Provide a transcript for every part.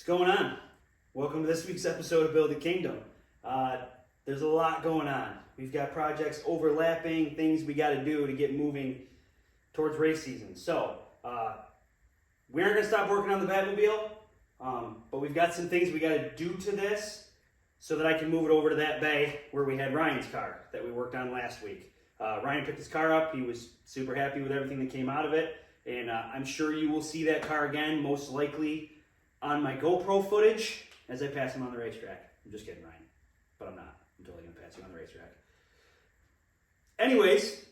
going on? Welcome to this week's episode of Build a Kingdom. There's a lot going on. We've got projects overlapping, things we got to do to get moving towards race season. So, we aren't going to stop working on the BadMobile, but we've got some things we got to do to this so that I can move it over to that bay where we had Ryan's car that we worked on last week. Ryan picked his car up. He was super happy with everything that came out of it. And I'm sure you will see that car again, most likely on my GoPro footage as I pass him on the racetrack. I'm just kidding, Ryan, but I'm not. I'm totally going to pass you on the racetrack. Anyways,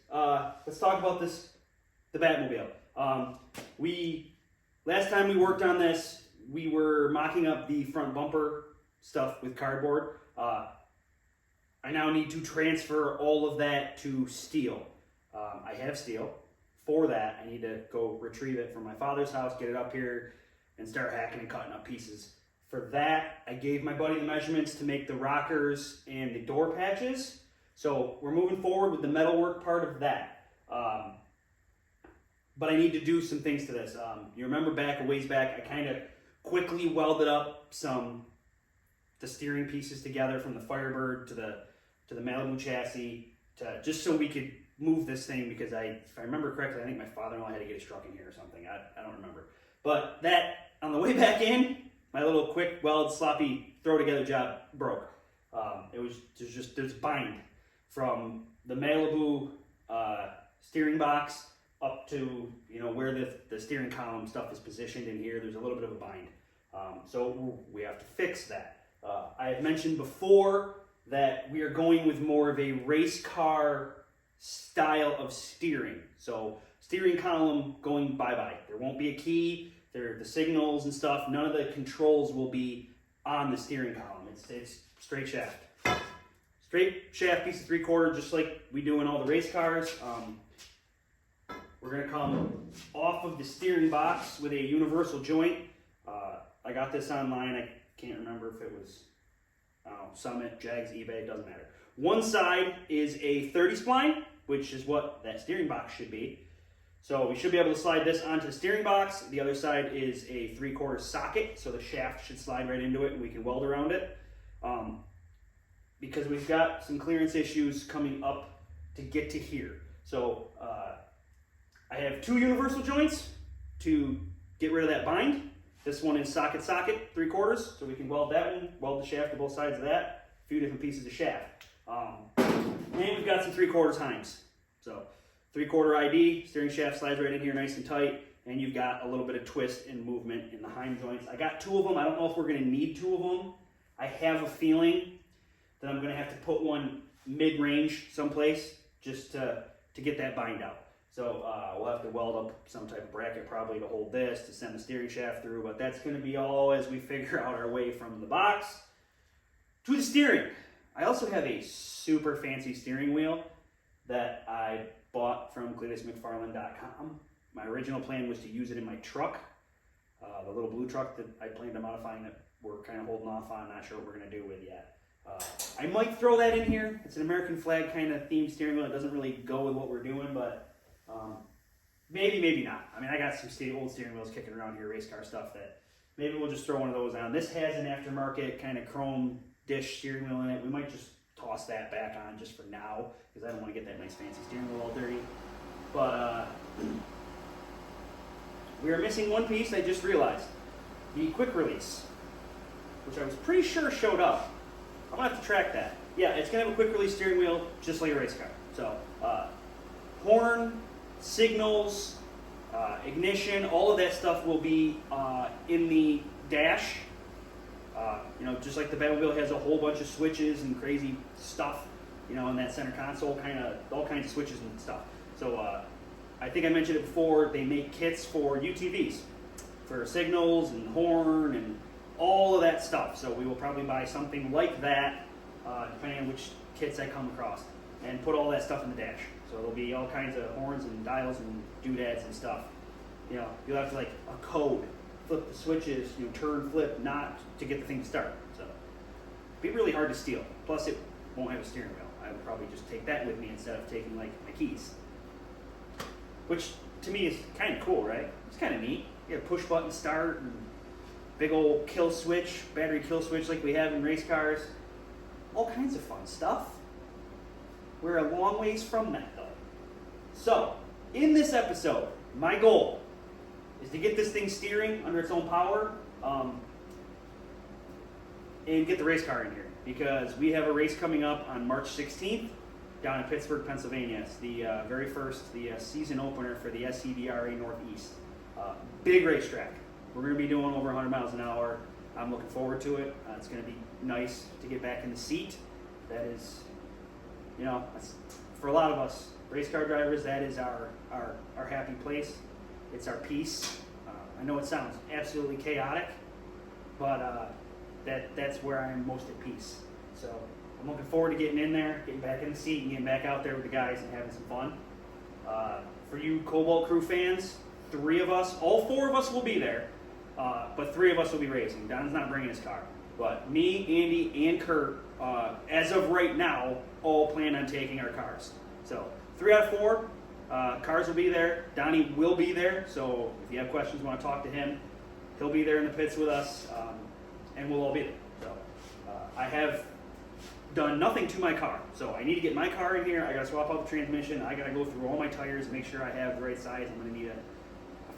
let's talk about the BadMobile. Last time we worked on this, we were mocking up the front bumper stuff with cardboard. I now need to transfer all of that to steel. I have steel. For that, I need to go retrieve it from my father's house, get it up here, and start hacking and cutting up pieces. For that, I gave my buddy the measurements to make the rockers and the door patches. So we're moving forward with the metalwork part of that. But I need to do some things to this. You remember a ways back, I kind of quickly welded up the steering pieces together from the Firebird to the Malibu chassis, just so we could move this thing, because if I remember correctly, I think my father-in-law had to get a struck in here or something. I don't remember. But that, on the way back in, my little quick weld, sloppy, throw together job broke. There's bind from the Malibu steering box up to where the steering column stuff is positioned in here. There's a little bit of a bind. So we have to fix that. I had mentioned before that we are going with more of a race car style of steering. So steering column going bye-bye. There won't be a key. The signals and stuff, none of the controls will be on the steering column. It's straight shaft. Straight shaft, piece of 3/4, just like we do in all the race cars. We're gonna come off of the steering box with a universal joint. I got this online. I can't remember if it was Summit, Jags, eBay, doesn't matter. One side is a 30 spline, which is what that steering box should be. So we should be able to slide this onto the steering box. The other side is a 3/4 socket, so the shaft should slide right into it and we can weld around it. Because we've got some clearance issues coming up to get to here. So I have 2 universal joints to get rid of that bind. This one is socket, 3/4, so we can weld that one, weld the shaft to both sides of that, a few different pieces of shaft. And we've got some 3/4 Heims. So 3/4 ID, steering shaft slides right in here nice and tight, and you've got a little bit of twist and movement in the Heim joints. I got 2 of them. I don't know if we're going to need 2 of them. I have a feeling that I'm going to have to put one mid-range someplace just to get that bind out. So we'll have to weld up some type of bracket probably to hold this, to send the steering shaft through, but that's going to be all as we figure out our way from the box to the steering. I also have a super fancy steering wheel that I bought from CletusMcFarland.com. My original plan was to use it in my truck, the little blue truck that I planned on modifying that we're kind of holding off on, not sure what we're going to do with yet. I might throw that in here. It's an American flag kind of themed steering wheel. It doesn't really go with what we're doing, but maybe not. I mean, I got some old steering wheels kicking around here, race car stuff, that maybe we'll just throw one of those on. This has an aftermarket kind of chrome dish steering wheel in it. We might just toss that back on just for now, because I don't want to get that nice fancy steering wheel all dirty. But we are missing one piece. I just realized the quick release, which I was pretty sure showed up. I'm gonna have to track that. Yeah, it's gonna have a quick release steering wheel just like a race car. So horn, signals, ignition, all of that stuff will be in the dash. Just like the BadMobile has a whole bunch of switches and crazy stuff, in that center console, all kinds of switches and stuff. So I think I mentioned it before, they make kits for UTVs, for signals and horn and all of that stuff. So we will probably buy something like that, depending on which kits I come across, and put all that stuff in the dash. So there'll be all kinds of horns and dials and doodads and stuff. You'll have to a code, flip the switches, turn, flip, not to get the thing to start. So it'd be really hard to steal. Plus it won't have a steering wheel. I would probably just take that with me instead of taking my keys. Which to me is kind of cool, right? It's kind of neat. You have push button start and big old kill switch, battery kill switch like we have in race cars. All kinds of fun stuff. We're a long ways from that though. So, in this episode, my goal is to get this thing steering under its own power and get the race car in here. Because we have a race coming up on March 16th down in Pittsburgh, Pennsylvania. It's the very first, season opener for the SCDRA Northeast. Big racetrack. We're going to be doing over 100 miles an hour. I'm looking forward to it. It's going to be nice to get back in the seat. That is, that's, for a lot of us race car drivers, that is our happy place. It's our peace. I know it sounds absolutely chaotic, but that's where I am most at peace. So I'm looking forward to getting in there, getting back in the seat, and getting back out there with the guys and having some fun. For you Cobalt Crew fans, 3 of us, all 4 of us will be there, but 3 of us will be racing. Don's not bringing his car. But me, Andy, and Kurt, as of right now, all plan on taking our cars. So 3 out of 4 cars will be there. Donnie will be there, so if you have questions, want to talk to him, he'll be there in the pits with us, and we'll all be there. So I have done nothing to my car, so I need to get my car in here. I got to swap out the transmission. I got to go through all my tires and make sure I have the right size. I'm going to need a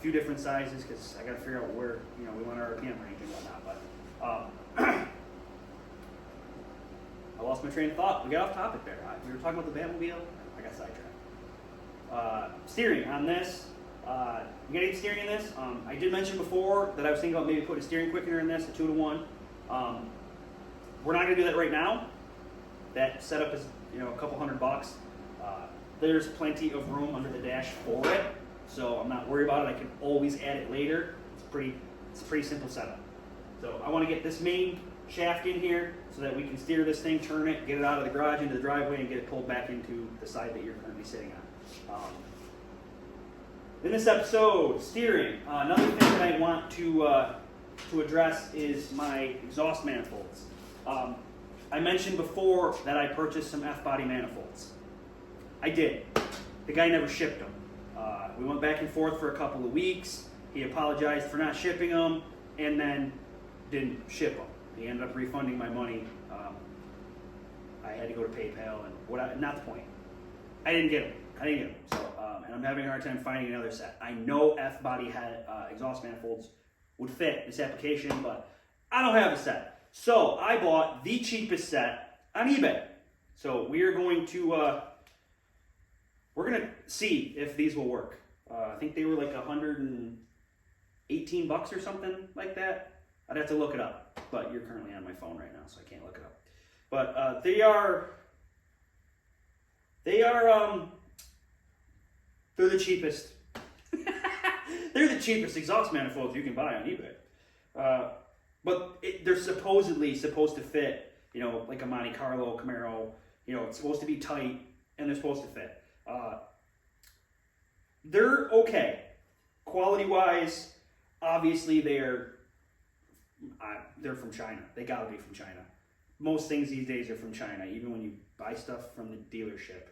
few different sizes because I got to figure out where we want our RPM range and whatnot. But I lost my train of thought. We got off topic there. We were talking about the BadMobile. I got sidetracked. Steering on this. You got any steering in this? I did mention before that I was thinking about maybe putting a steering quickener in this, a 2-to-1. We're not going to do that right now. That setup is a couple $100. There's plenty of room under the dash for it, so I'm not worried about it. I can always add it later. It's a pretty simple setup. So I want to get this main shaft in here so that we can steer this thing, turn it, get it out of the garage into the driveway, and get it pulled back into the side that you're currently sitting on. In this episode, steering. Another thing that I want to address is my exhaust manifolds. I mentioned before that I purchased some F-body manifolds. I did. The guy never shipped them. We went back and forth for a couple of weeks. He apologized for not shipping them and then didn't ship them. He ended up refunding my money. I had to go to PayPal and not the point. I didn't get them. So, and I'm having a hard time finding another set. I know F-body had exhaust manifolds would fit this application, but I don't have a set. So I bought the cheapest set on eBay. So we're going to see if these will work. I think they were like $118 or something like that. I'd have to look it up, but you're currently on my phone right now, so I can't look it up. But they're the cheapest. They're the cheapest exhaust manifolds you can buy on eBay. But they're supposedly supposed to fit, like a Monte Carlo Camaro. It's supposed to be tight, and they're supposed to fit. They're okay. Quality-wise, obviously they're from China. They gotta be from China. Most things these days are from China. Even when you buy stuff from the dealership,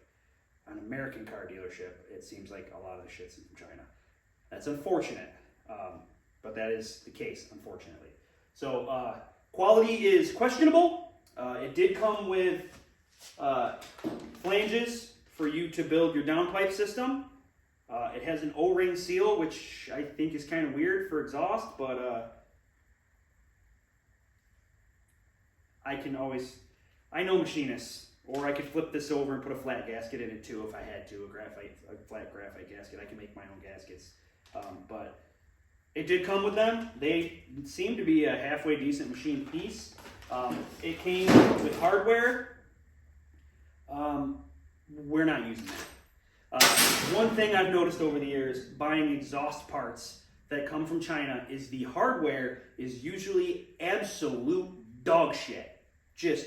an American car dealership, it seems like a lot of the shit's from China. That's unfortunate, but that is the case, unfortunately. So quality is questionable. It did come with flanges for you to build your downpipe system. It has an O-ring seal, which I think is kind of weird for exhaust, but I know machinists, or I could flip this over and put a flat gasket in it too if I had to, a flat graphite gasket. I can make my own gaskets, but it did come with them. They seem to be a halfway decent machine piece. It came with hardware. We're not using that. One thing I've noticed over the years, buying exhaust parts that come from China, is the hardware is usually absolute dog shit. Just,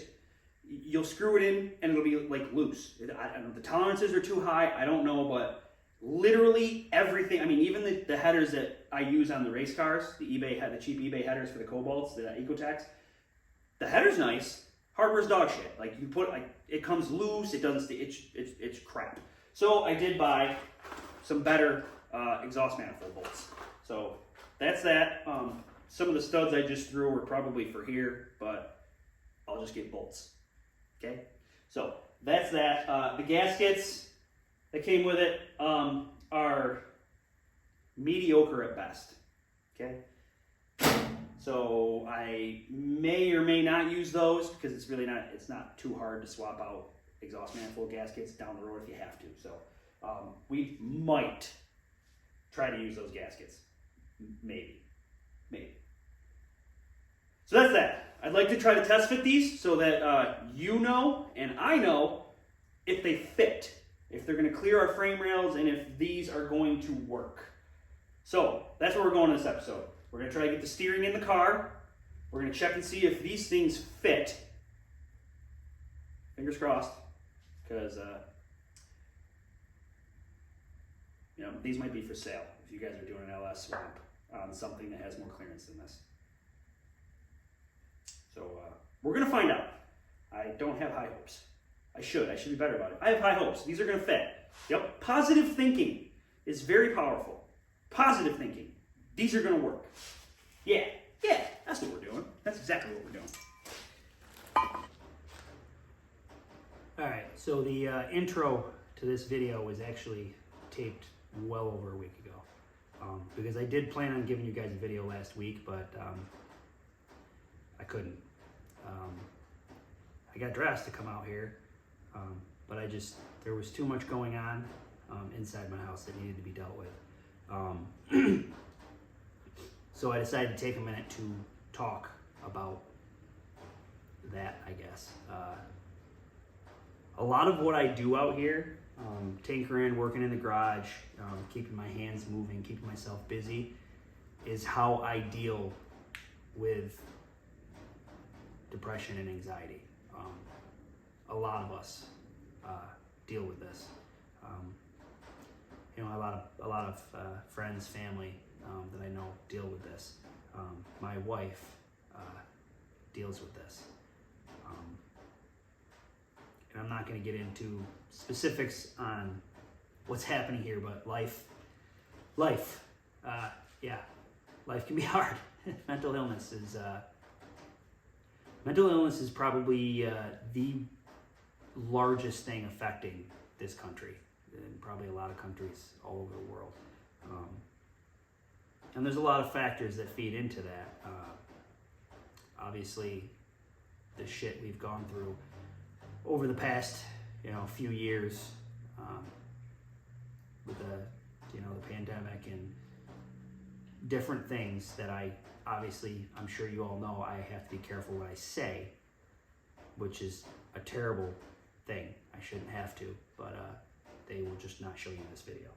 you'll screw it in and it'll be like loose. I don't know, the tolerances are too high, I don't know, but literally everything, even the headers that I use on the race cars, the cheap eBay headers for the Cobalts, the Ecotechs, the header's nice, hardware's dog shit. It comes loose, it doesn't stay, it's crap. So I did buy some better exhaust manifold bolts. So that's that. Some of the studs I just threw were probably for here, but I'll just get bolts. Okay, so that's that. The gaskets that came with it are mediocre at best. Okay, so I may or may not use those because it's not too hard to swap out exhaust manifold gaskets down the road if you have to. So we might try to use those gaskets, maybe. So that's that. I'd like to try to test fit these so that you know and I know if they fit, if they're going to clear our frame rails, and if these are going to work. So that's where we're going in this episode. We're going to try to get the steering in the car. We're going to check and see if these things fit. Fingers crossed, because these might be for sale if you guys are doing an LS swap on something that has more clearance than this. So we're going to find out. I don't have high hopes. I should be better about it. I have high hopes. These are going to fit. Yep. Positive thinking is very powerful. Positive thinking. These are going to work. Yeah, that's what we're doing. That's exactly what we're doing. All right, so the intro to this video was actually taped well over a week ago. Because I did plan on giving you guys a video last week, but I couldn't. I got dressed to come out here, but there was too much going on inside my house that needed to be dealt with. So I decided to take a minute to talk about that, I guess. A lot of what I do out here, tinkering, working in the garage, keeping my hands moving, keeping myself busy, is how I deal with depression and anxiety. A lot of us deal with this. A lot of friends, family that I know deal with this. My wife deals with this. And I'm not going to get into specifics on what's happening here, but life can be hard. Mental illness is probably the largest thing affecting this country, and probably a lot of countries all over the world. And there's a lot of factors that feed into that. Obviously, the shit we've gone through over the past, few years, with the pandemic and different things that I'm sure you all know, I have to be careful what I say, which is a terrible thing. I shouldn't have to, but they will just not show you in this video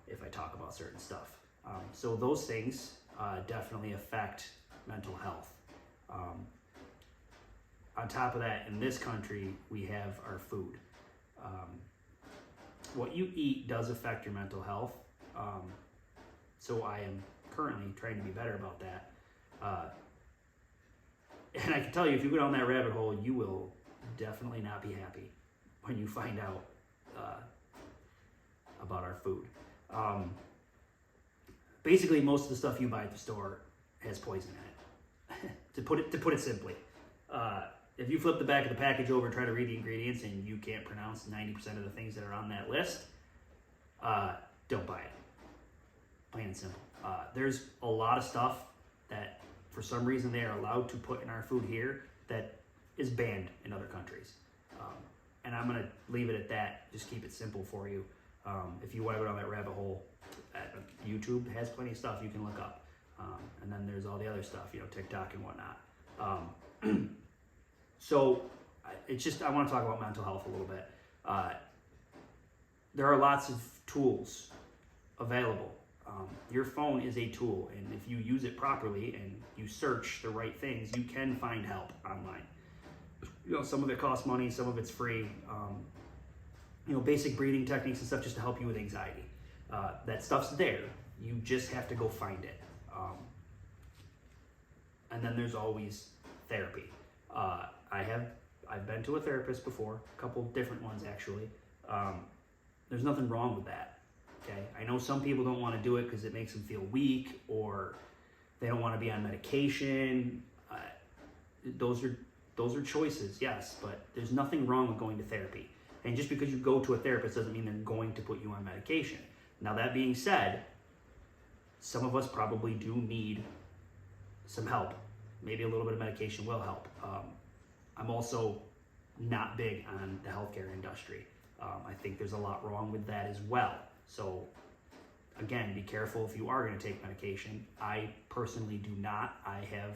if I talk about certain stuff. So those things definitely affect mental health. On top of that, in this country, we have our food. What you eat does affect your mental health. So I am currently trying to be better about that. And I can tell you, if you go down that rabbit hole, you will definitely not be happy when you find out about our food. Basically, most of the stuff you buy at the store has poison in it. to put it simply. If you flip the back of the package over and try to read the ingredients and you can't pronounce 90% of the things that are on that list, don't buy it. Plain and simple. There's a lot of stuff that, for some reason, they are allowed to put in our food here that is banned in other countries. And I'm going to leave it at that. Just keep it simple for you. If you want to go down that rabbit hole, YouTube has plenty of stuff you can look up. And then there's all the other stuff, TikTok and whatnot. So I want to talk about mental health a little bit. There are lots of tools available. Your phone is a tool, and if you use it properly and you search the right things, you can find help online. Some of it costs money, some of it's free. Basic breathing techniques and stuff just to help you with anxiety. That stuff's there. You just have to go find it. And then there's always therapy. I've been to a therapist before, a couple different ones actually. There's nothing wrong with that. Okay, I know some people don't want to do it because it makes them feel weak, or they don't want to be on medication. Those are choices, yes, but there's nothing wrong with going to therapy. And just because you go to a therapist doesn't mean they're going to put you on medication. Now, that being said, some of us probably do need some help. Maybe a little bit of medication will help. I'm also not big on the healthcare industry. I think there's a lot wrong with that as well. So again, be careful if you are going to take medication. I personally do not. I have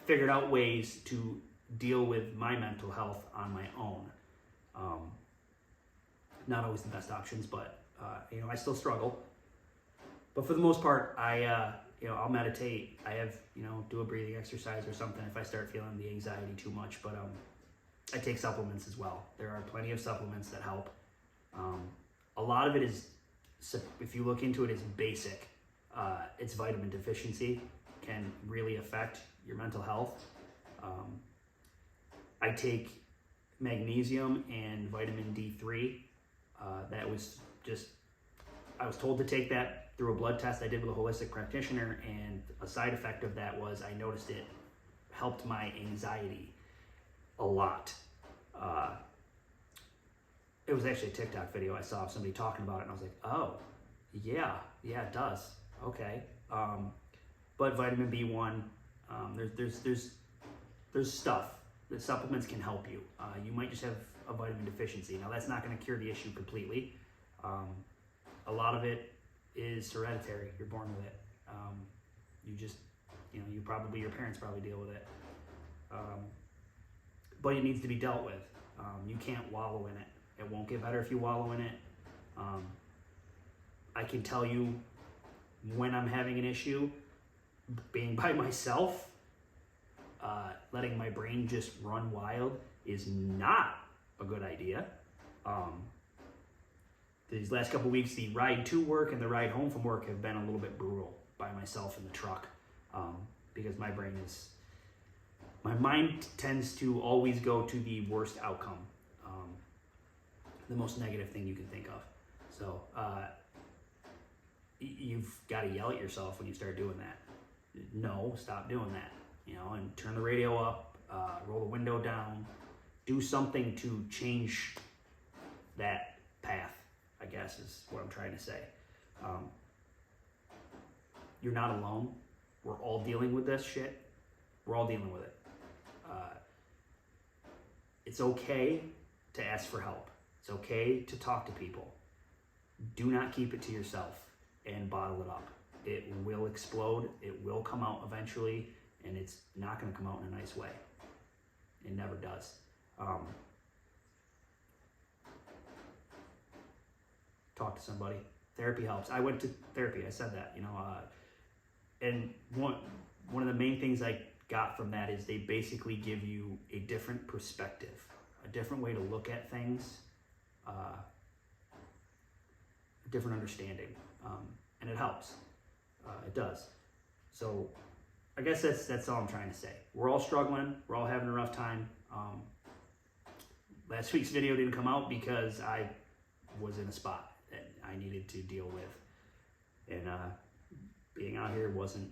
figured out ways to deal with my mental health on my own. Not always the best options, but I still struggle. But for the most part, I'll meditate. I have, do a breathing exercise or something if I start feeling the anxiety too much. But I take supplements as well. There are plenty of supplements that help. A lot of it is, if you look into it, is basic. It's vitamin deficiency can really affect your mental health. I take magnesium and vitamin D3. I was told to take that through a blood test I did with a holistic practitioner, and a side effect of that was I noticed it helped my anxiety a lot. It was actually a TikTok video I saw of somebody talking about it, and I was like, oh, yeah, it does. Okay. But vitamin B1, there's stuff that supplements can help you. You might just have a vitamin deficiency. Now, that's not going to cure the issue completely. A lot of it is hereditary. You're born with it. Your parents probably deal with it. But it needs to be dealt with. You can't wallow in it. It won't get better if you wallow in it. I can tell you when I'm having an issue, being by myself, letting my brain just run wild is not a good idea. These last couple weeks, the ride to work and the ride home from work have been a little bit brutal by myself in the truck, because my mind tends to always go to the worst outcome, the most negative thing you can think of. So you've got to yell at yourself when you start doing that. No, stop doing that, and turn the radio up, roll the window down, do something to change that path, I guess is what I'm trying to say. You're not alone. We're all dealing with this shit. We're all dealing with it. It's okay to ask for help. It's okay to talk to people. Do not keep it to yourself and bottle it up. It will explode. It will come out eventually, and it's not going to come out in a nice way. It never does. Talk to somebody. Therapy helps. I went to therapy. I said that, and one of the main things I got from that is they basically give you a different perspective, a different way to look at things, a different understanding, and it helps. It does. So I guess that's all I'm trying to say. We're all struggling. We're all having a rough time. Last week's video didn't come out because I was in a spot that I needed to deal with, and being out here wasn't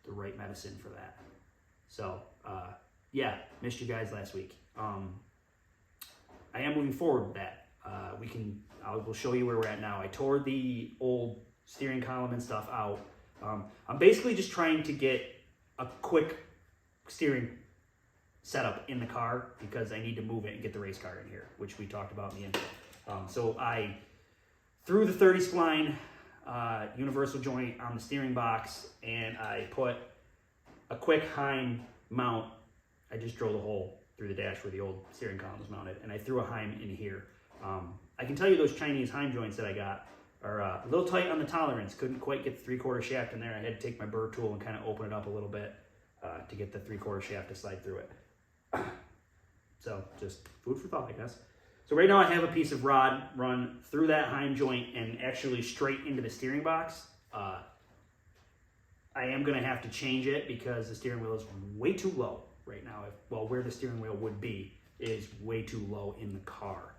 the right medicine for that. So missed you guys last week. I am moving forward with that. I will show you where we're at now. I tore the old steering column and stuff out. I'm basically just trying to get a quick steering setup in the car because I need to move it and get the race car in here, which we talked about in the intro. So I threw the 30 spline universal joint on the steering box, and I put a quick Heim mount. I just drilled a hole through the dash where the old steering column was mounted, and I threw a Heim in here. I can tell you those Chinese Heim joints that I got are a little tight on the tolerance. Couldn't quite get the 3/4 shaft in there. I had to take my burr tool and kind of open it up a little bit to get the 3/4 shaft to slide through it. So just food for thought, I guess. So right now I have a piece of rod run through that Heim joint and actually straight into the steering box. I am going to have to change it because the steering wheel is way too low right now. Where the steering wheel would be is way too low in the car.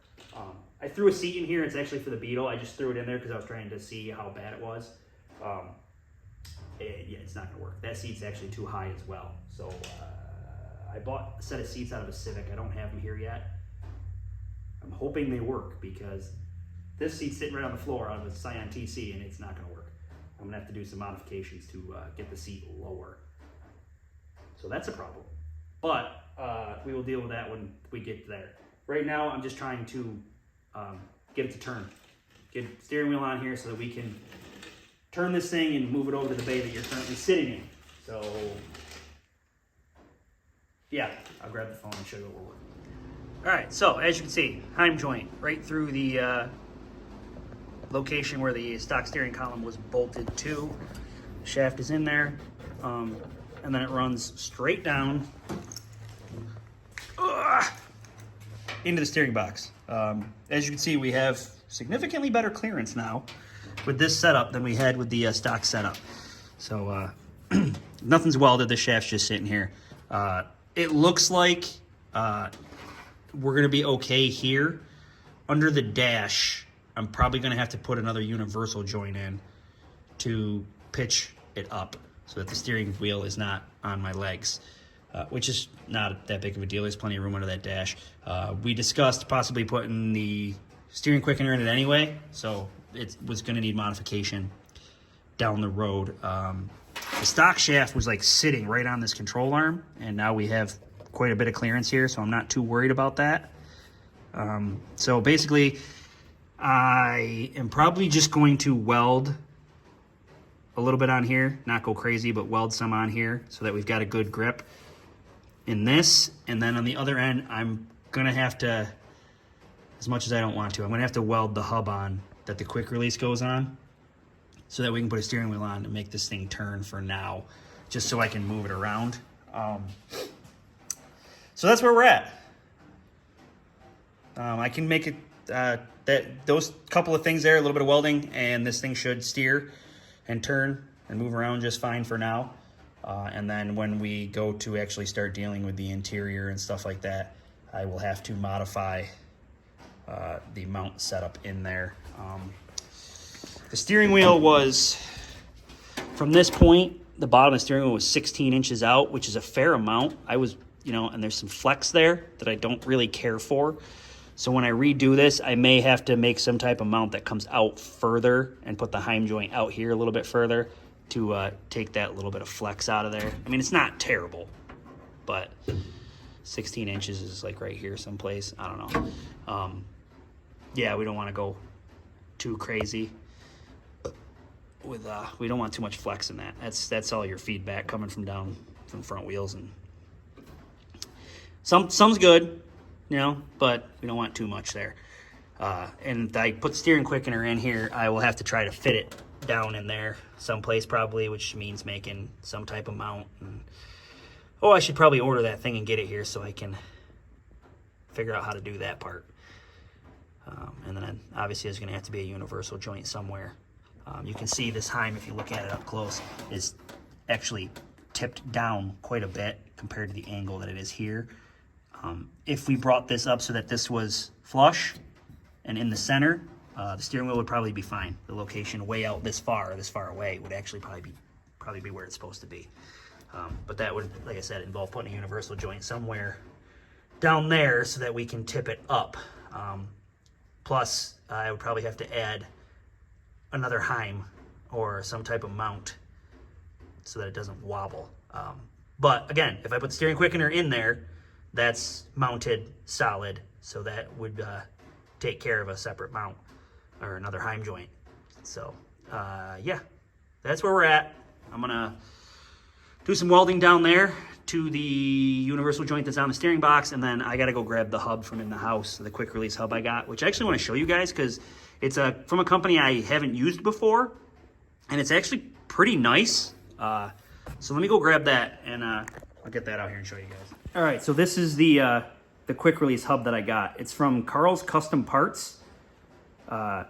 I threw a seat in here. It's actually for the Beetle. I just threw it in there because I was trying to see how bad it was. yeah, it's not going to work. That seat's actually too high as well. So I bought a set of seats out of a Civic. I don't have them here yet. I'm hoping they work because this seat's sitting right on the floor out of a Scion TC, and it's not going to work. I'm going to have to do some modifications to get the seat lower. So that's a problem. But we will deal with that when we get there. Right now, I'm just trying to get it to turn. Get the steering wheel on here so that we can turn this thing and move it over to the bay that you're currently sitting in. So, yeah, I'll grab the phone and show you what we're working with. All right, so as you can see, Heim joint right through the location where the stock steering column was bolted to. The shaft is in there, and then it runs straight down into the steering box. As you can see, we have significantly better clearance now with this setup than we had with the stock setup. So nothing's welded, the shaft's just sitting here. It looks like we're gonna be okay here. Under the dash, I'm probably gonna have to put another universal joint in to pitch it up so that the steering wheel is not on my legs, which is not that big of a deal. There's plenty of room under that dash. We discussed possibly putting the steering quickener in it anyway, so it was gonna need modification down the road. The stock shaft was like sitting right on this control arm, and now we have quite a bit of clearance here, so I'm not too worried about that. So basically, I am probably just going to weld a little bit on here, not go crazy, but weld some on here so that we've got a good grip in this. And then on the other end, I'm gonna have to, as much as I don't want to, I'm gonna have to weld the hub on that the quick release goes on so that we can put a steering wheel on and make this thing turn for now, just so I can move it around. So that's where we're at. I can make it, those couple of things there, a little bit of welding, and this thing should steer and turn and move around just fine for now. And then when we go to actually start dealing with the interior and stuff like that, I will have to modify the mount setup in there. The steering wheel was, from this point, the bottom of the steering wheel was 16 inches out, which is a fair amount. I was, and there's some flex there that I don't really care for. So when I redo this, I may have to make some type of mount that comes out further and put the Heim joint out here a little bit further to take that little bit of flex out of there. I mean, it's not terrible, but 16 inches is like right here someplace. I don't know. Yeah, we don't want to go too crazy with, we don't want too much flex in that. That's all your feedback coming from down from front wheels, and some's good, but we don't want too much there. And I put steering quickener in here. I will have to try to fit it down in there someplace probably, which means making some type of mount. And, I should probably order that thing and get it here so I can figure out how to do that part. And then obviously there's going to have to be a universal joint somewhere. You can see this Heim, if you look at it up close, is actually tipped down quite a bit compared to the angle that it is here. If we brought this up so that this was flush and in the center, the steering wheel would probably be fine. The location way out this far away would actually probably be where it's supposed to be. But that would, like I said, involve putting a universal joint somewhere down there so that we can tip it up. Plus, I would probably have to add another Heim or some type of mount so that it doesn't wobble. But again, if I put the steering quickener in there, that's mounted solid, so that would take care of a separate mount or another Heim joint. So yeah, that's where we're at. I'm gonna do some welding down there to the universal joint that's on the steering box, and then I gotta go grab the hub from in the house, the quick release hub I got, which I actually want to show you guys because it's from a company I haven't used before, and it's actually pretty nice. So let me go grab that, and I'll get that out here and show you guys. All right, so this is the quick release hub that I got. It's from Carl's Custom Parts. It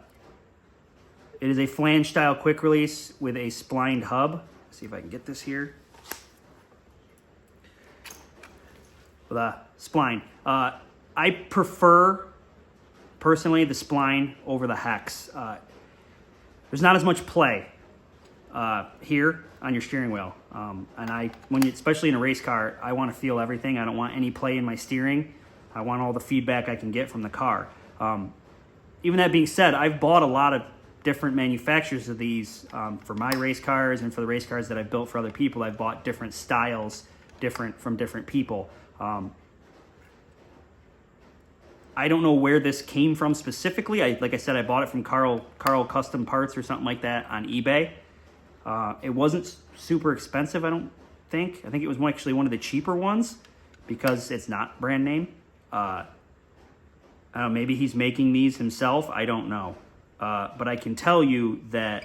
is a flange style quick release with a splined hub. Let's see if I can get this here. With a spline. I prefer, personally, the spline over the hex. There's not as much play here on your steering wheel. Especially in a race car, I want to feel everything. I don't want any play in my steering. I want all the feedback I can get from the car. Even that being said, I've bought a lot of different manufacturers of these for my race cars and for the race cars that I've built for other people. I've bought different styles, from different people. I don't know where this came from specifically. Like I said, I bought it from Carl Custom Parts or something like that on eBay. It wasn't super expensive, I don't think. I think it was actually one of the cheaper ones because it's not brand name. I don't know, maybe he's making these himself. I don't know. But I can tell you that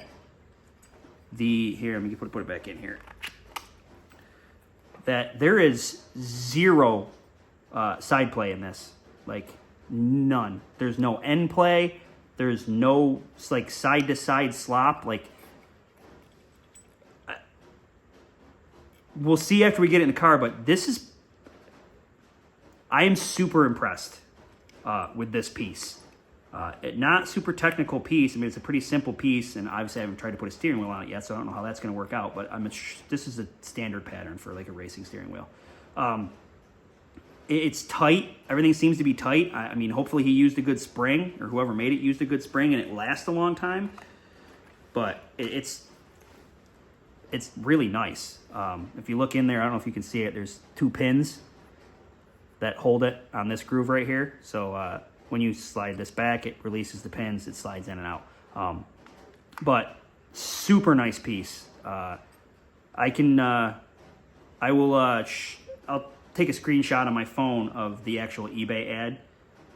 here, let me put it back in here. That there is zero side play in this. Like, none. There's no end play. There's no like side to side slop. Like, we'll see after we get it in the car, but I am super impressed with this piece. Not super technical piece. I mean, it's a pretty simple piece, and obviously I haven't tried to put a steering wheel on it yet, so I don't know how that's going to work out, but this is a standard pattern for like a racing steering wheel. It's tight. Everything seems to be tight. I mean, hopefully he used a good spring, or whoever made it used a good spring, and it lasts a long time. But it's really nice. If you look in there, I don't know if you can see it, there's 2 pins that hold it on this groove right here. So when you slide this back, it releases the pins, it slides in and out. But super nice piece. I'll take a screenshot on my phone of the actual eBay ad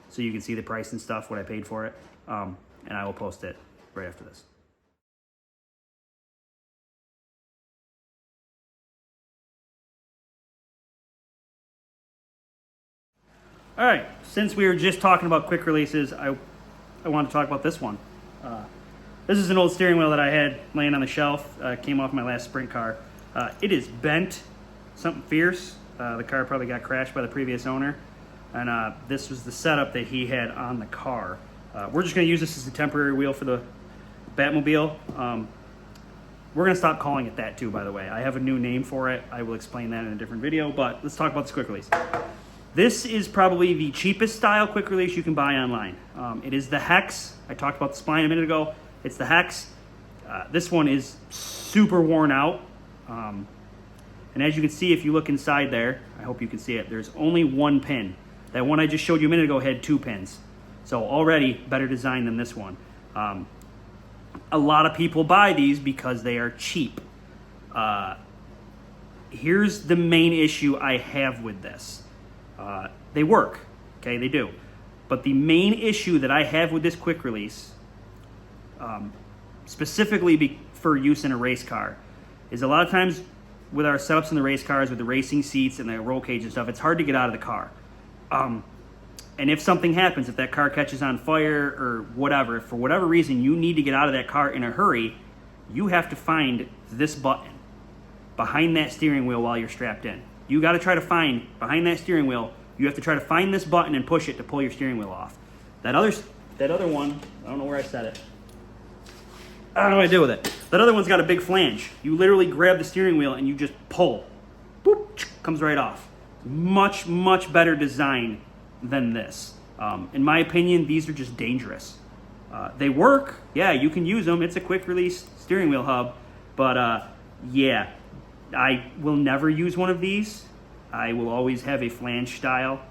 so you can see the price and stuff, what I paid for it. And I will post it right after this. All right, since we were just talking about quick releases, I want to talk about this one. This is an old steering wheel that I had laying on the shelf. Came off my last sprint car. It is bent, something fierce. The car probably got crashed by the previous owner, and this was the setup that he had on the car. We're just going to use this as a temporary wheel for the BadMobile. We're going to stop calling it that too, by the way. I have a new name for it. I will explain that in a different video, but let's talk about this quick release. This is probably the cheapest style quick release you can buy online. It is the Hex. I talked about the spline a minute ago. It's the Hex. This one is super worn out. And as you can see, if you look inside there, I hope you can see it, there's only 1 pin. That one I just showed you a minute ago had 2 pins. So already better design than this one. A lot of people buy these because they are cheap. Here's the main issue I have with this. They work, okay, they do. But the main issue that I have with this quick release, specifically for use in a race car, is a lot of times with our setups in the race cars, with the racing seats and the roll cage and stuff, it's hard to get out of the car. And if something happens, if that car catches on fire or whatever, if for whatever reason you need to get out of that car in a hurry, you have to find this button behind that steering wheel while you're strapped in. You got to try to find, behind that steering wheel, you have to try to find this button and push it to pull your steering wheel off. That other one, I don't know where I set it. I don't know what I do with it. That other one's got a big flange. You literally grab the steering wheel and you just pull. Boop, comes right off. Much, much better design than this. In my opinion, these are just dangerous. They work. Yeah, you can use them. It's a quick release steering wheel hub. But yeah, I will never use one of these. I will always have a flange style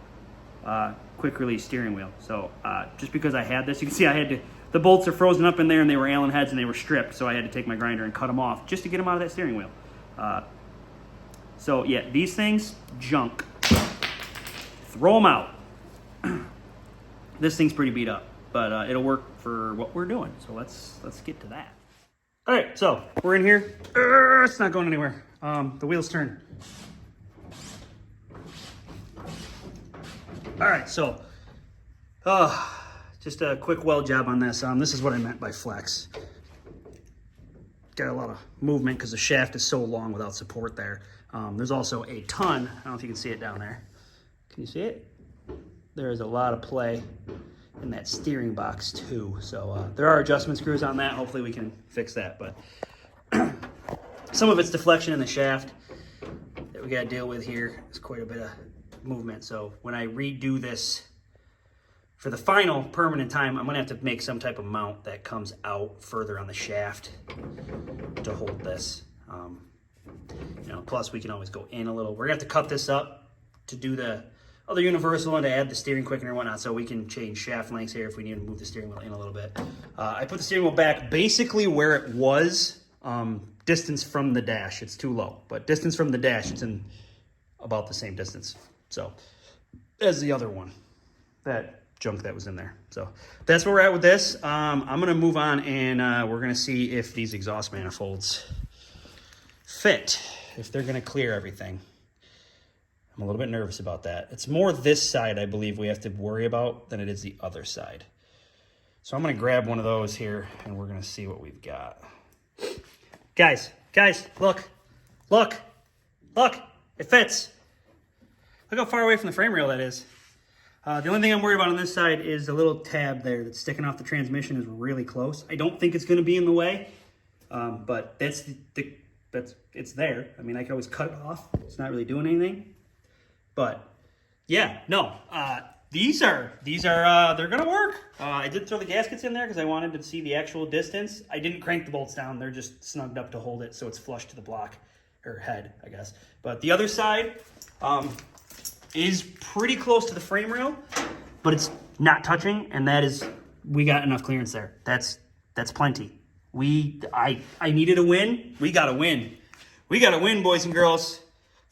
quick release steering wheel. So just because I had this, you can see I had to, the bolts are frozen up in there and they were Allen heads and they were stripped. So I had to take my grinder and cut them off just to get them out of that steering wheel. So yeah, these things, junk. Throw them out. This thing's pretty beat up, but it'll work for what we're doing. So let's get to that. All right, so we're in here. It's not going anywhere. The wheels turn. All right, so just a quick weld job on this. This is what I meant by flex. Got a lot of movement because the shaft is so long without support there. There's also a ton. I don't know if you can see it down there. Can you see it? There is a lot of play in that steering box too. So there are adjustment screws on that. Hopefully we can fix that. But some of it's deflection in the shaft that we got to deal with here. It's quite a bit of movement. So when I redo this for the final permanent time, I'm going to have to make some type of mount that comes out further on the shaft to hold this. You know, plus we can always go in a little. We're going to have to cut this up to do the other universal and to add the steering quickener and whatnot, so we can change shaft lengths here if we need to move the steering wheel in a little bit. I put the steering wheel back basically where it was, distance from the dash. It's too low, but distance from the dash, it's in about the same distance. So as the other one, that junk that was in there. So that's where we're at with this. I'm going to move on, and we're going to see if these exhaust manifolds fit, if they're going to clear everything. I'm a little bit nervous about that. It's more this side, I believe, we have to worry about than it is the other side. So I'm going to grab one of those here, and we're going to see what we've got. Guys, look, it fits. Look how far away from the frame rail that is. The only thing I'm worried about on this side is the little tab there that's sticking off the transmission is really close. I don't think it's going to be in the way, but it's there. I mean, I could always cut it off. It's not really doing anything. But yeah, no, these are they're gonna work. I did throw the gaskets in there because I wanted to see the actual distance. I didn't crank the bolts down; they're just snugged up to hold it, so it's flush to the block or head, I guess. But the other side is pretty close to the frame rail, but it's not touching, and we got enough clearance there. That's plenty. I needed a win. We got a win. We got a win, boys and girls.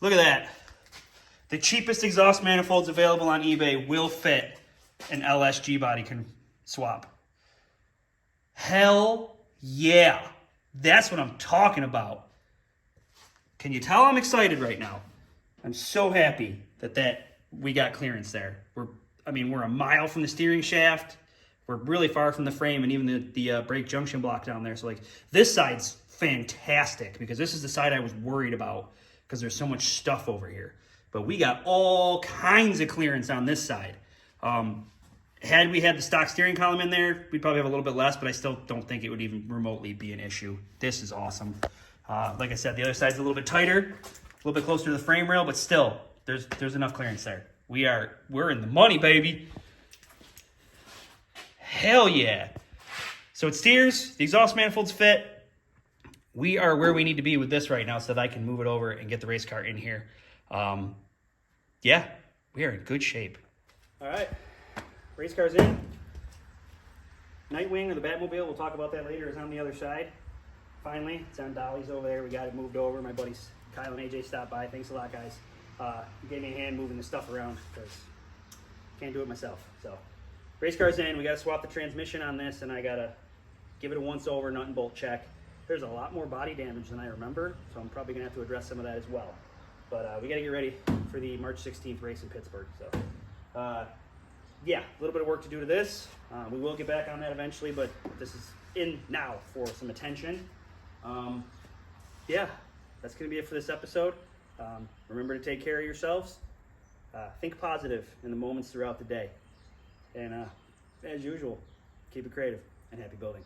Look at that. The cheapest exhaust manifolds available on eBay will fit an LSG body swap. Hell yeah. That's what I'm talking about. Can you tell I'm excited right now? I'm so happy that we got clearance there. We're a mile from the steering shaft. We're really far from the frame and even the brake junction block down there. So like this side's fantastic because this is the side I was worried about because there's so much stuff over here. But we got all kinds of clearance on this side. Had we had the stock steering column in there, we'd probably have a little bit less, but I still don't think it would even remotely be an issue. This is awesome. Like I said, the other side's a little bit tighter, a little bit closer to the frame rail, but still, there's enough clearance there. We're in the money, baby. Hell yeah. So it steers, the exhaust manifolds fit. We are where we need to be with this right now so that I can move it over and get the race car in here. Yeah, we are in good shape. All right, race car's in. Nightwing or the BadMobile, we'll talk about that later, is on the other side. Finally, it's on dollies over there. We got it moved over. My buddies Kyle and AJ stopped by. Thanks a lot, guys. You gave me a hand moving the stuff around because can't do it myself. So, race car's in. We got to swap the transmission on this, and I got to give it a once-over nut and bolt check. There's a lot more body damage than I remember, so I'm probably going to have to address some of that as well. But we got to get ready for the March 16th race in Pittsburgh. So, yeah, a little bit of work to do to this. We will get back on that eventually, but this is in now for some attention. Yeah, that's going to be it for this episode. Remember to take care of yourselves. Think positive in the moments throughout the day. And as usual, keep it creative and happy building.